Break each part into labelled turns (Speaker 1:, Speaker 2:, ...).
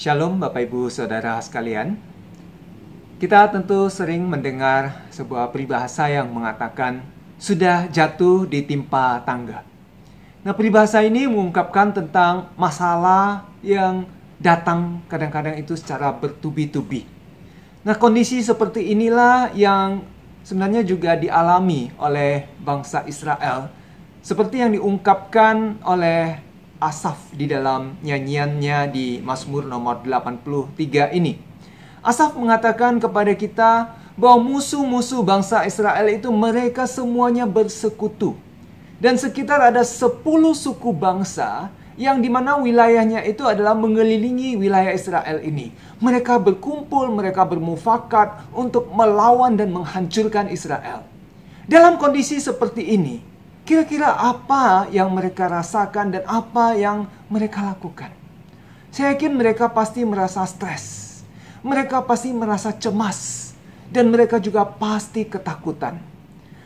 Speaker 1: Shalom Bapak Ibu Saudara sekalian. Kita tentu sering mendengar sebuah peribahasa yang mengatakan sudah jatuh di timpa tangga. Nah, peribahasa ini mengungkapkan tentang masalah yang datang kadang-kadang itu secara bertubi-tubi. Nah, kondisi seperti inilah yang sebenarnya juga dialami oleh bangsa Israel, seperti yang diungkapkan oleh Asaf di dalam nyanyiannya di Mazmur nomor 83 ini. Asaf mengatakan kepada kita bahwa musuh-musuh bangsa Israel itu mereka semuanya bersekutu. Dan sekitar ada 10 suku bangsa yang dimana wilayahnya itu adalah mengelilingi wilayah Israel ini. Mereka berkumpul, mereka bermufakat untuk melawan dan menghancurkan Israel. Dalam kondisi seperti ini, kira-kira apa yang mereka rasakan dan apa yang mereka lakukan? Saya yakin mereka pasti merasa stres. Mereka pasti merasa cemas. Dan mereka juga pasti ketakutan.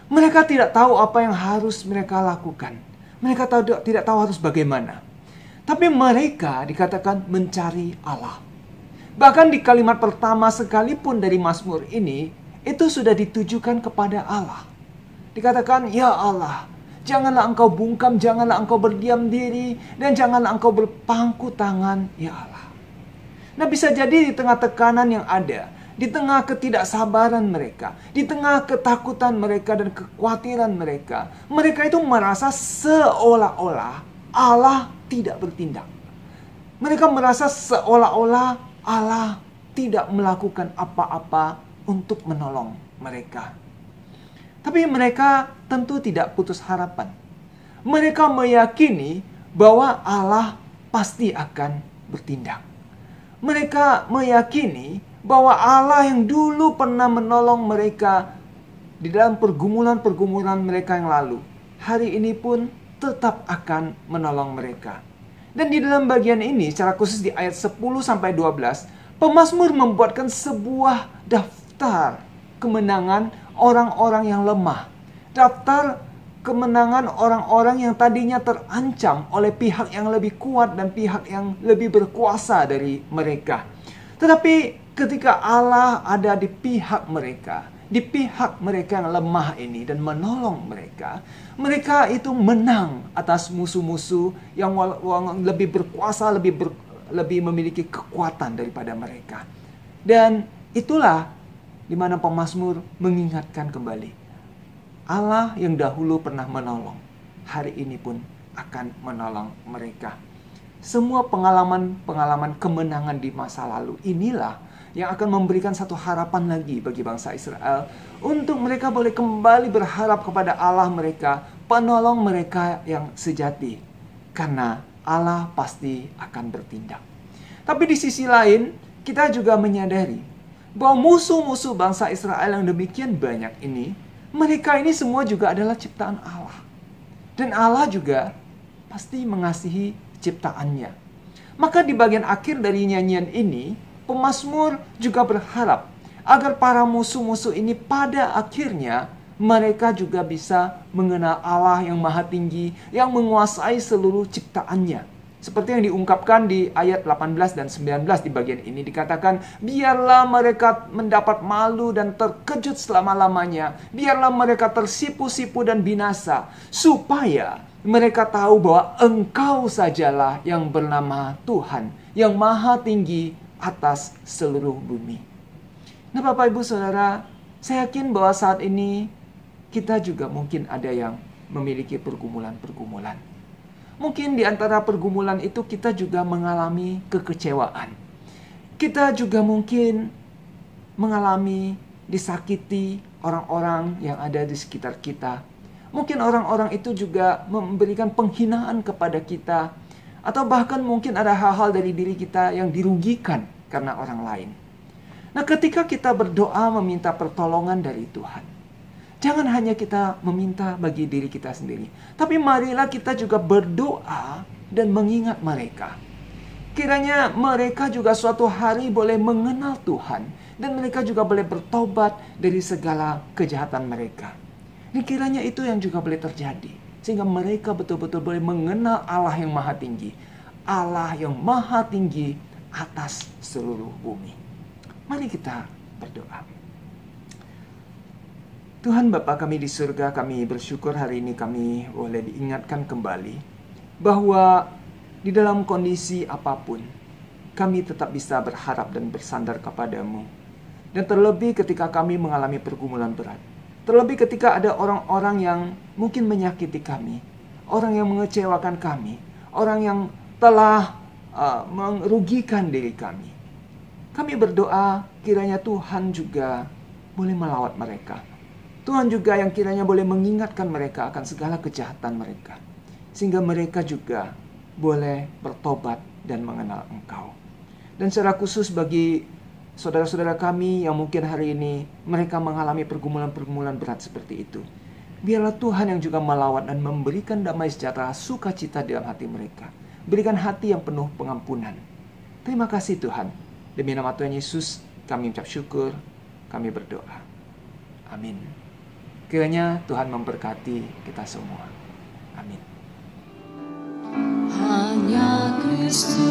Speaker 1: Mereka tidak tahu apa yang harus mereka lakukan. Mereka tidak tahu harus bagaimana. Tapi mereka dikatakan mencari Allah. Bahkan di kalimat pertama sekalipun dari Mazmur ini, itu sudah ditujukan kepada Allah. Dikatakan, ya Allah, janganlah engkau bungkam, janganlah engkau berdiam diri, dan janganlah engkau berpangku tangan, ya Allah. Nah, bisa jadi di tengah tekanan yang ada, di tengah ketidaksabaran mereka, di tengah ketakutan mereka dan kekhawatiran mereka, mereka itu merasa seolah-olah Allah tidak bertindak. Mereka merasa seolah-olah Allah tidak melakukan apa-apa untuk menolong mereka. Tapi mereka tentu tidak putus harapan. Mereka meyakini bahwa Allah pasti akan bertindak. Mereka meyakini bahwa Allah yang dulu pernah menolong mereka di dalam pergumulan-pergumulan mereka yang lalu, hari ini pun tetap akan menolong mereka. Dan di dalam bagian ini, secara khusus di ayat 10-12, pemazmur membuatkan sebuah daftar kemenangan orang-orang yang lemah. Daftar kemenangan orang-orang yang tadinya terancam oleh pihak yang lebih kuat dan pihak yang lebih berkuasa dari mereka. Tetapi ketika Allah ada di pihak mereka yang lemah ini dan menolong mereka, mereka itu menang atas musuh-musuh yang lebih berkuasa, lebih memiliki kekuatan daripada mereka. Dan itulah di mana pemazmur mengingatkan kembali, Allah yang dahulu pernah menolong, hari ini pun akan menolong mereka. Semua pengalaman kemenangan di masa lalu inilah yang akan memberikan satu harapan lagi bagi bangsa Israel, untuk mereka boleh kembali berharap kepada Allah mereka, penolong mereka yang sejati. Karena Allah pasti akan bertindak. Tapi di sisi lain, kita juga menyadari bahwa musuh-musuh bangsa Israel yang demikian banyak ini, mereka ini semua juga adalah ciptaan Allah. Dan Allah juga pasti mengasihi ciptaannya. Maka di bagian akhir dari nyanyian ini, pemazmur juga berharap agar para musuh-musuh ini pada akhirnya mereka juga bisa mengenal Allah yang maha tinggi, yang menguasai seluruh ciptaannya. Seperti yang diungkapkan di ayat 18 dan 19 di bagian ini dikatakan, biarlah mereka mendapat malu dan terkejut selama-lamanya. Biarlah mereka tersipu-sipu dan binasa, supaya mereka tahu bahwa Engkau sajalah yang bernama Tuhan, yang maha tinggi atas seluruh bumi. Nah, Bapak Ibu Saudara, saya yakin bahwa saat ini kita juga mungkin ada yang memiliki pergumulan-pergumulan. Mungkin di antara pergumulan itu kita juga mengalami kekecewaan. Kita juga mungkin mengalami disakiti orang-orang yang ada di sekitar kita. Mungkin orang-orang itu juga memberikan penghinaan kepada kita. Atau bahkan mungkin ada hal-hal dari diri kita yang dirugikan karena orang lain. Nah, ketika kita berdoa meminta pertolongan dari Tuhan, jangan hanya kita meminta bagi diri kita sendiri, tapi marilah kita juga berdoa dan mengingat mereka. Kiranya mereka juga suatu hari boleh mengenal Tuhan, dan mereka juga boleh bertobat dari segala kejahatan mereka. Dan kiranya itu yang juga boleh terjadi, sehingga mereka betul-betul boleh mengenal Allah yang maha tinggi. Allah yang maha tinggi atas seluruh bumi. Mari kita berdoa. Tuhan Bapa kami di surga, kami bersyukur hari ini kami boleh diingatkan kembali bahwa di dalam kondisi apapun kami tetap bisa berharap dan bersandar kepadamu. Dan terlebih ketika kami mengalami pergumulan berat. Terlebih ketika ada orang-orang yang mungkin menyakiti kami, orang yang mengecewakan kami, orang yang telah merugikan diri kami. Kami berdoa kiranya Tuhan juga boleh melawat mereka. Tuhan juga yang kiranya boleh mengingatkan mereka akan segala kejahatan mereka. Sehingga mereka juga boleh bertobat dan mengenal Engkau. Dan secara khusus bagi saudara-saudara kami yang mungkin hari ini mereka mengalami pergumulan-pergumulan berat seperti itu. Biarlah Tuhan yang juga melawat dan memberikan damai sejahtera, sukacita dalam hati mereka. Berikan hati yang penuh pengampunan. Terima kasih Tuhan. Demi nama Tuhan Yesus kami ucap syukur, kami berdoa. Amin. Kiranya Tuhan memberkati kita semua. Amin.
Speaker 2: Hanya Kristus